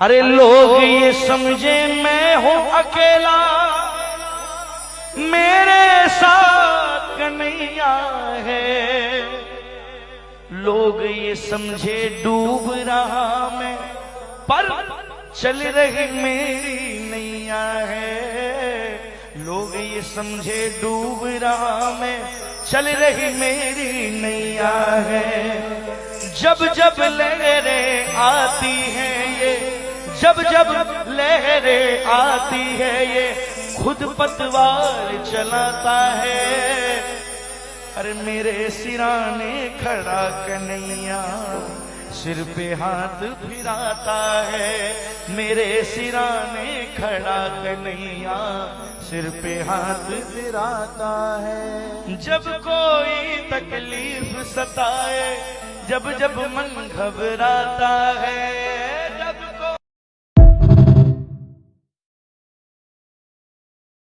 अरे लोग ये समझे मैं हूं अकेला, मेरे साथ कन्हैया है। लोग ये समझे डूब रहा मैं, पर चल रही मेरी नैया है। लोग ये समझे डूब रहा मैं, चल रही मेरी नैया है। जब जब लहरें आती हैं ये, जब जब लहरें आती है ये, खुद पतवार चलाता है। अरे मेरे सिराने खड़ा कन्हैया, सिर पे हाथ फिराता है। मेरे सिराने खड़ा कन्हैया, सिर पे हाथ फिराता है। जब कोई तकलीफ सताए, जब जब मन घबराता है,